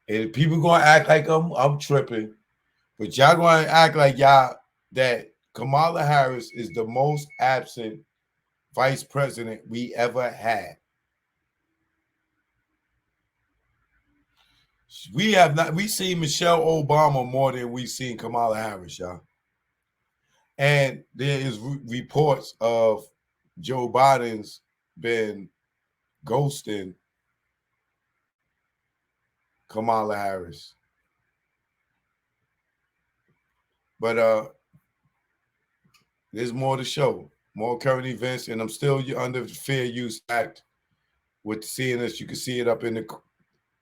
And people gonna act like I'm tripping, but y'all gonna act like y'all that Kamala Harris is the most absent vice president we ever had. We have not. We seen Michelle Obama more than we seen Kamala Harris, y'all. And there is reports of Joe Biden's been ghosting Kamala Harris. But there's more to show, more current events, and I'm still under the Fair Use Act. With seeing this, you can see it up in the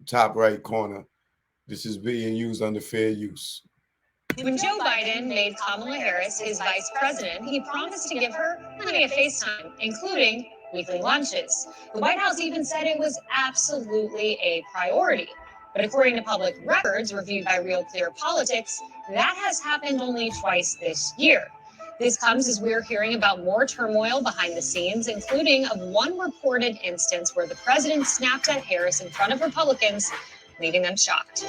top right corner. This is being used under fair use. When Joe Biden made Kamala Harris his vice president, he promised to give her plenty of FaceTime, including weekly lunches. The White House even said it was absolutely a priority. But according to public records reviewed by Real Clear Politics, that has happened only twice this year. This comes as we're hearing about more turmoil behind the scenes, including of one reported instance where the president snapped at Harris in front of Republicans, leaving them shocked.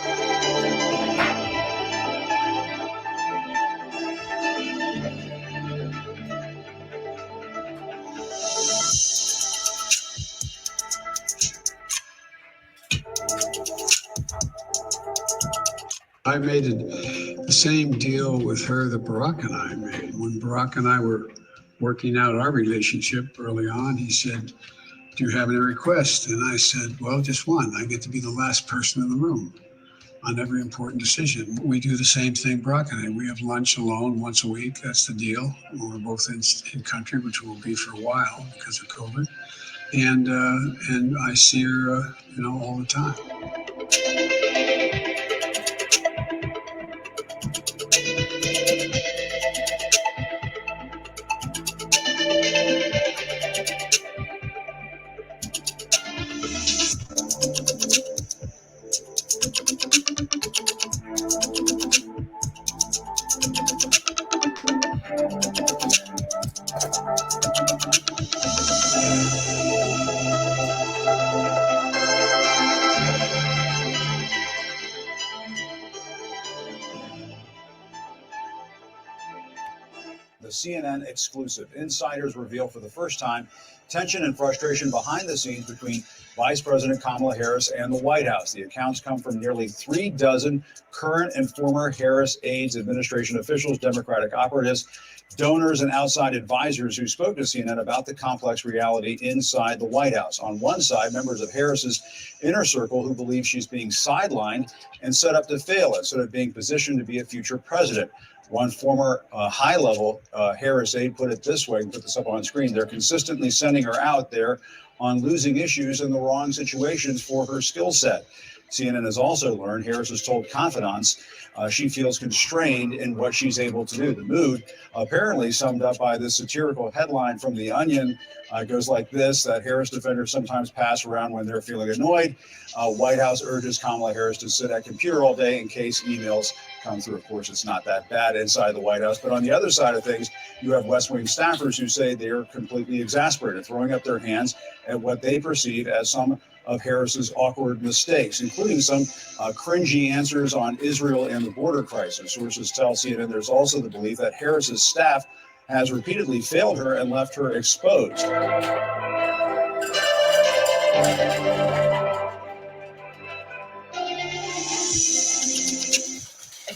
I made the same deal with her that Barack and I made. When Barack and I were working out our relationship early on, he said, "Do you have any requests?" And I said, "Well, just one. I get to be the last person in the room on every important decision." We do the same thing, Barack and I. We have lunch alone once a week. That's the deal. We're both in country, which will be for a while because of COVID. And I see her, all the time. The CNN exclusive. Insiders reveal for the first time tension and frustration behind the scenes between Vice President Kamala Harris and the White House. The accounts come from nearly 3 dozen current and former Harris aides, administration officials, Democratic operatives, donors, and outside advisors who spoke to CNN about the complex reality inside the White House. On one side, members of Harris's inner circle who believe she's being sidelined and set up to fail instead of being positioned to be a future president. One former high-level Harris aide put it this way, and put this up on screen: they're consistently sending her out there on losing issues in the wrong situations for her skill set. CNN has also learned Harris has told confidants she feels constrained in what she's able to do. The mood, apparently summed up by this satirical headline from The Onion, goes like this: that Harris defenders sometimes pass around when they're feeling annoyed. White House urges Kamala Harris to sit at computer all day in case emails come through. Of course, it's not that bad inside the White House. But on the other side of things, you have West Wing staffers who say they're completely exasperated, throwing up their hands at what they perceive as some of Harris's awkward mistakes, including some cringy answers on Israel and the border crisis. Sources tell CNN there's also the belief that Harris's staff has repeatedly failed her and left her exposed.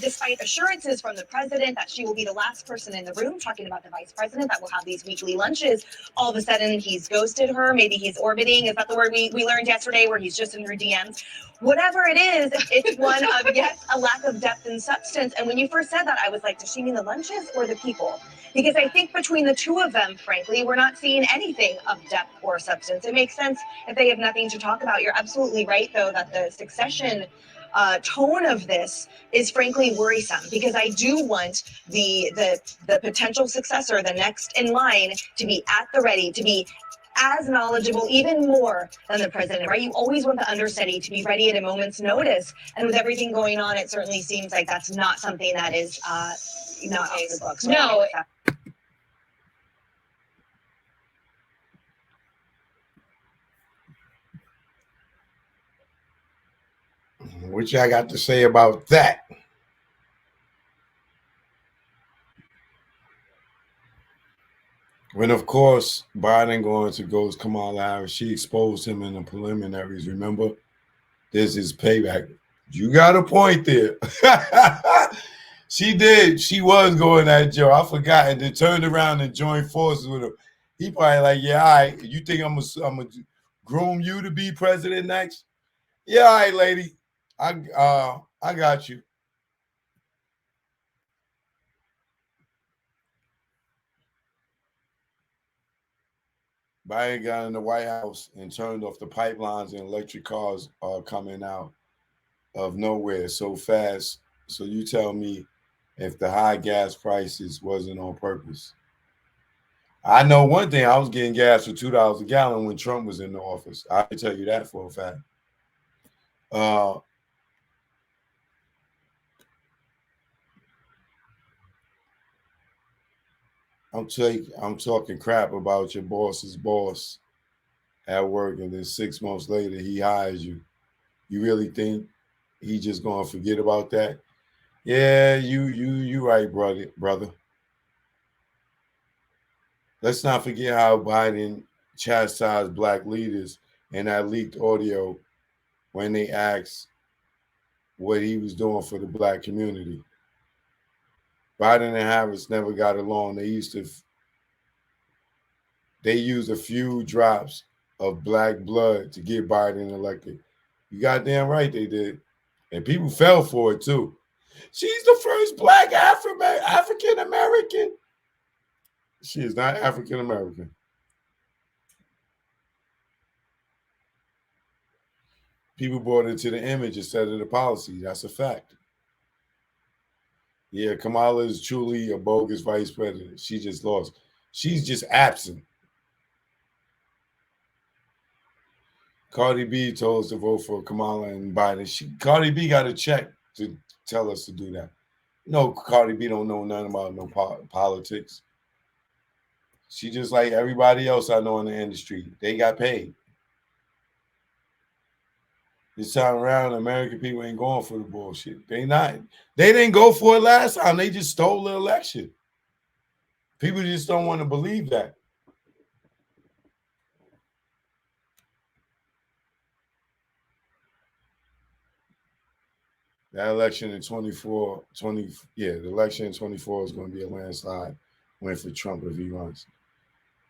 Despite assurances from the president that she will be the last person in the room, talking about the vice president that will have these weekly lunches, all of a sudden he's ghosted her. Maybe he's orbiting. Is that the word we learned yesterday, where he's just in her DMs? Whatever it is, it's one of yet a lack of depth and substance. And when you first said that, I was like, does she mean the lunches or the people? Because I think between the two of them, frankly, we're not seeing anything of depth or substance. It makes sense if they have nothing to talk about. You're absolutely right, though, that the succession tone of this is frankly worrisome, because I do want the potential successor, the next in line, to be at the ready, to be as knowledgeable, even more than the president, right? You always want the understudy to be ready at a moment's notice. And with everything going on, it certainly seems like that's not something that is not off the books. No. What y'all got to say about that? When, of course, Biden going to go to Kamala Harris, she exposed him in the preliminaries. Remember, there's his payback. You got a point there. She did. She was going at Joe. I forgot. And then turned around and joined forces with him. He probably like, yeah, all right. You think I'm gonna groom you to be president next? Yeah, all right, lady. I got you. Biden got in the White House and turned off the pipelines, and electric cars are coming out of nowhere so fast. So you tell me if the high gas prices wasn't on purpose. I know one thing, I was getting gas for $2 a gallon when Trump was in the office. I can tell you that for a fact. I'm talking crap about your boss's boss at work, and then 6 months later he hires you. You really think he just gonna forget about that? Yeah, you right, brother. Let's not forget how Biden chastised black leaders in that leaked audio when they asked what he was doing for the black community. Biden and Harris never got along. They used a few drops of black blood to get Biden elected. You goddamn right they did. And people fell for it too. She's the first black African American. She is not African American. People bought into the image instead of the policy. That's a fact. Yeah, Kamala is truly a bogus vice president. She just lost. She's just absent. Cardi B told us to vote for Kamala and Biden. Cardi B got a check to tell us to do that. No, Cardi B don't know nothing about no politics. She just like everybody else I know in the industry. They got paid. This time around, American people ain't going for the bullshit. They not. They didn't go for it last time. They just stole the election. People just don't want to believe that. That election in 24, the election in 24 is going to be a landslide win for Trump if he runs.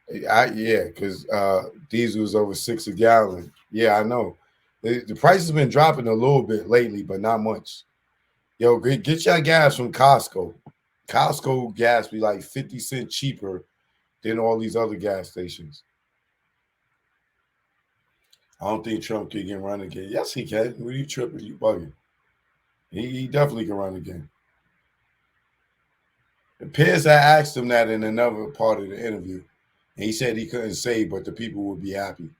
Because diesel was over $6 a gallon. Yeah, I know. The price has been dropping a little bit lately, but not much. Yo, get your gas from Costco. Costco gas be like 50 cents cheaper than all these other gas stations. I don't think Trump can run again. Yes, he can. What are you tripping? You bugging. He definitely can run again. Piers had asked him that in another part of the interview. And he said he couldn't say, but the people would be happy.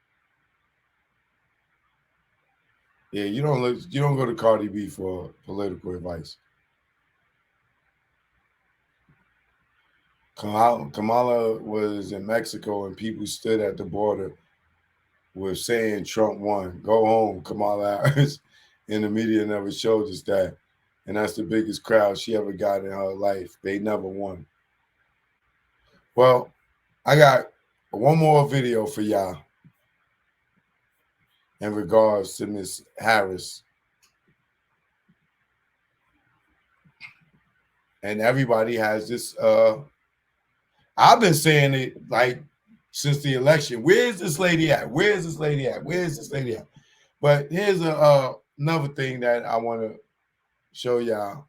Yeah, you don't go to Cardi B for political advice. Kamala was in Mexico and people stood at the border with saying Trump won. Go home, Kamala Harris. And the media never showed us that. And that's the biggest crowd she ever got in her life. They never won. Well, I got one more video for y'all in regards to Miss Harris. And everybody has this I've been saying it like since the election. Where's this lady at? Where's this lady at? Where's this lady at? But here's another thing that I want to show y'all.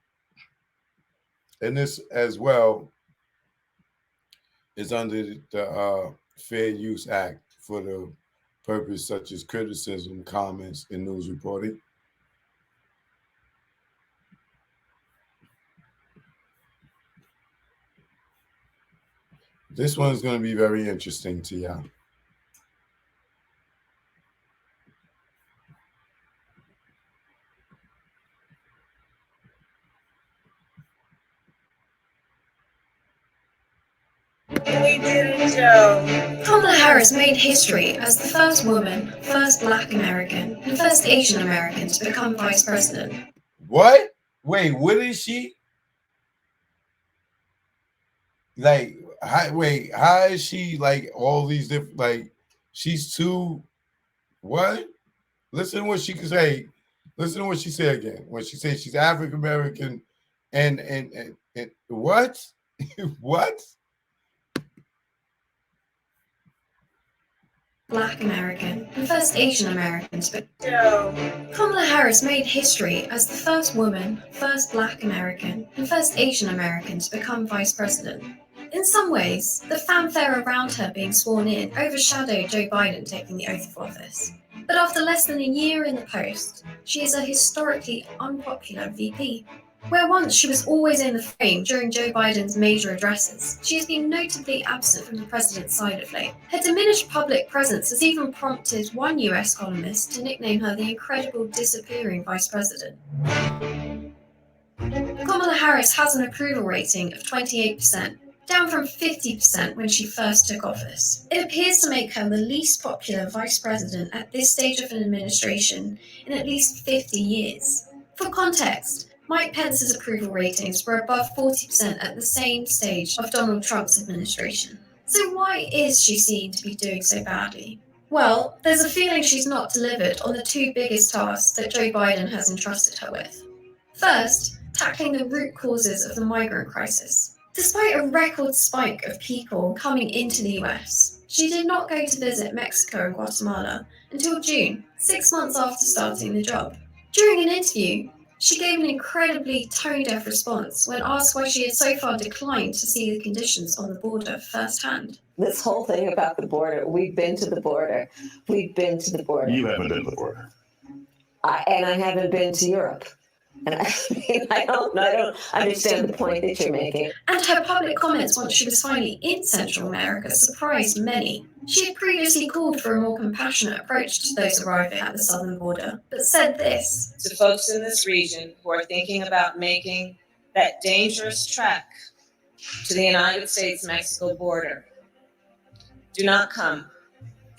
And this as well is under the Fair Use Act for the purpose such as criticism, comments, and news reporting. This one is going to be very interesting to y'all. we did it, Joe. Kamala Harris made history as the first woman, first Black American, and first Asian American to become vice president. What? Wait, what is she? Like, how is she like all these different? Like, she's too. What? Listen to what she can say. Listen to what she said again. When she said she's African American, and what? What? Black American, and first Asian American to Joe. Kamala Harris made history as the first woman, first Black American, and first Asian American to become vice president. In some ways, the fanfare around her being sworn in overshadowed Joe Biden taking the oath of office. But after less than a year in the post, she is a historically unpopular VP. Where once she was always in the frame during Joe Biden's major addresses, she has been notably absent from the president's side of late. Her diminished public presence has even prompted one US columnist to nickname her the incredible disappearing vice president. Kamala Harris has an approval rating of 28%, down from 50% when she first took office. It appears to make her the least popular vice president at this stage of an administration in at least 50 years. For context, Mike Pence's approval ratings were above 40% at the same stage of Donald Trump's administration. So why is she seen to be doing so badly? Well, there's a feeling she's not delivered on the two biggest tasks that Joe Biden has entrusted her with. First, tackling the root causes of the migrant crisis. Despite a record spike of people coming into the US, she did not go to visit Mexico and Guatemala until June, 6 months after starting the job. During an interview, she gave an incredibly tone-deaf response when asked why she had so far declined to see the conditions on the border firsthand. This whole thing about the border, we've been to the border. We've been to the border. You haven't been to the border. And I haven't been to Europe. And I don't understand the point that you're making. And her public comments once she was finally in Central America surprised many. She had previously called for a more compassionate approach to those arriving at the southern border, but said this: To folks in this region who are thinking about making that dangerous trek to the United States-Mexico border, do not come.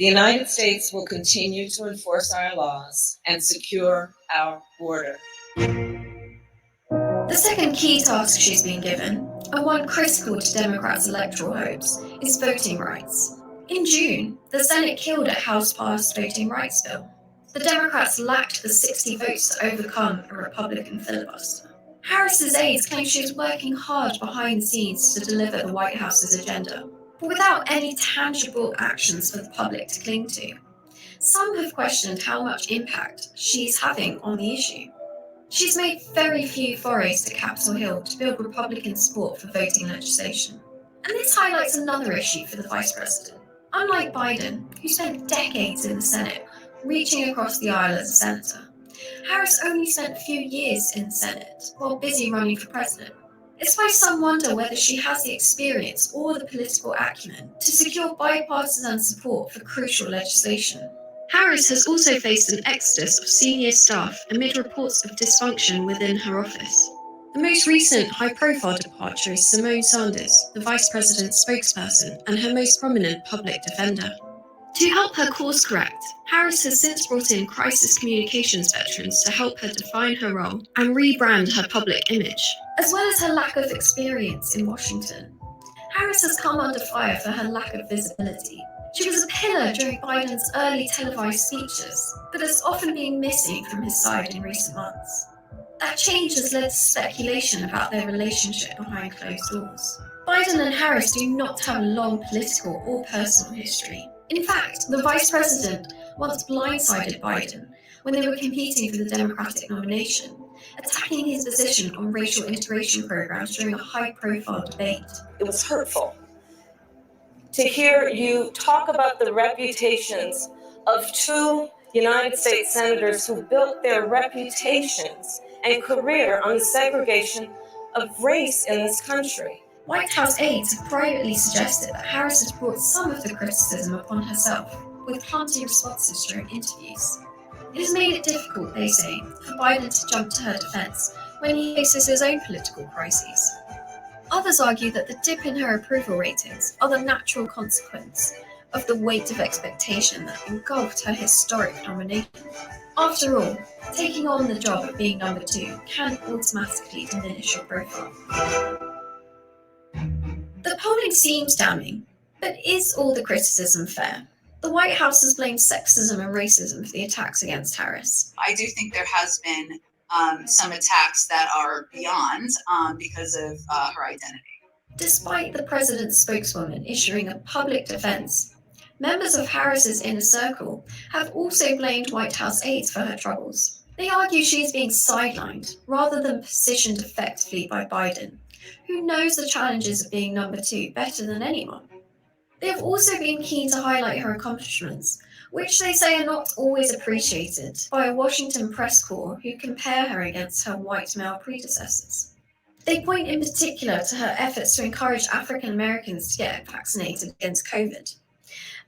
The United States will continue to enforce our laws and secure our border. The second key task she's been given, and one critical to Democrats' electoral hopes, is voting rights. In June, the Senate killed a House-passed voting rights bill. The Democrats lacked the 60 votes to overcome a Republican filibuster. Harris's aides claim she is working hard behind the scenes to deliver the White House's agenda, but without any tangible actions for the public to cling to. Some have questioned how much impact she's having on the issue. She's made very few forays to Capitol Hill to build Republican support for voting legislation. And this highlights another issue for the vice president. Unlike Biden, who spent decades in the Senate, reaching across the aisle as a senator, Harris only spent a few years in the Senate while busy running for president. It's why some wonder whether she has the experience or the political acumen to secure bipartisan support for crucial legislation. Harris has also faced an exodus of senior staff amid reports of dysfunction within her office. The most recent high-profile departure is Simone Sanders, the vice president's spokesperson and her most prominent public defender. To help her course correct, Harris has since brought in crisis communications veterans to help her define her role and rebrand her public image. As well as her lack of experience in Washington, Harris has come under fire for her lack of visibility. She was a pillar during Biden's early televised speeches, but has often been missing from his side in recent months. That change has led to speculation about their relationship behind closed doors. Biden and Harris do not have a long political or personal history. In fact, the vice president once blindsided Biden when they were competing for the Democratic nomination, attacking his position on racial integration programs during a high-profile debate. It was hurtful to hear you talk about the reputations of two United States senators who built their reputations and career on the segregation of race in this country. White House aides have privately suggested that Harris has brought some of the criticism upon herself, with planting responses during interviews. It has made it difficult, they say, for Biden to jump to her defense when he faces his own political crises. Others argue that the dip in her approval ratings are the natural consequence of the weight of expectation that engulfed her historic nomination. After all, taking on the job of being number 2 can automatically diminish your profile. The polling seems damning, but is all the criticism fair? The White House has blamed sexism and racism for the attacks against Harris. I do think there has been some attacks that are beyond because of her identity. Despite the president's spokeswoman issuing a public defense, members of Harris's inner circle have also blamed White House aides for her troubles. They argue she is being sidelined rather than positioned effectively by Biden, who knows the challenges of being number 2 better than anyone. They have also been keen to highlight her accomplishments, which they say are not always appreciated by a Washington press corps who compare her against her white male predecessors. They point in particular to her efforts to encourage African Americans to get vaccinated against COVID,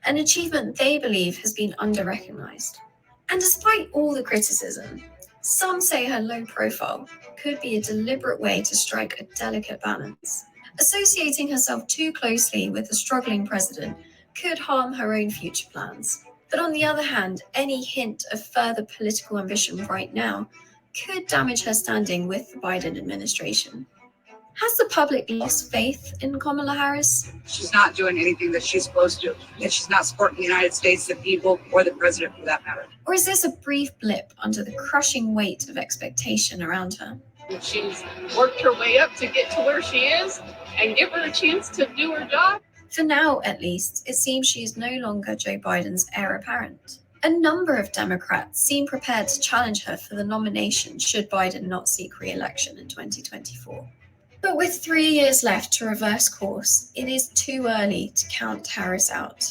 an achievement they believe has been under-recognized. And despite all the criticism, some say her low profile could be a deliberate way to strike a delicate balance. Associating herself too closely with a struggling president could harm her own future plans. But on the other hand, any hint of further political ambition right now could damage her standing with the Biden administration. Has the public lost faith in Kamala Harris? She's not doing anything that she's supposed to, and she's not supporting the United States, the people, or the president for that matter. Or is this a brief blip under the crushing weight of expectation around her? She's worked her way up to get to where she is, and give her a chance to do her job. For now, at least, it seems she is no longer Joe Biden's heir apparent. A number of Democrats seem prepared to challenge her for the nomination should Biden not seek re-election in 2024. But with 3 years left to reverse course, it is too early to count Harris out.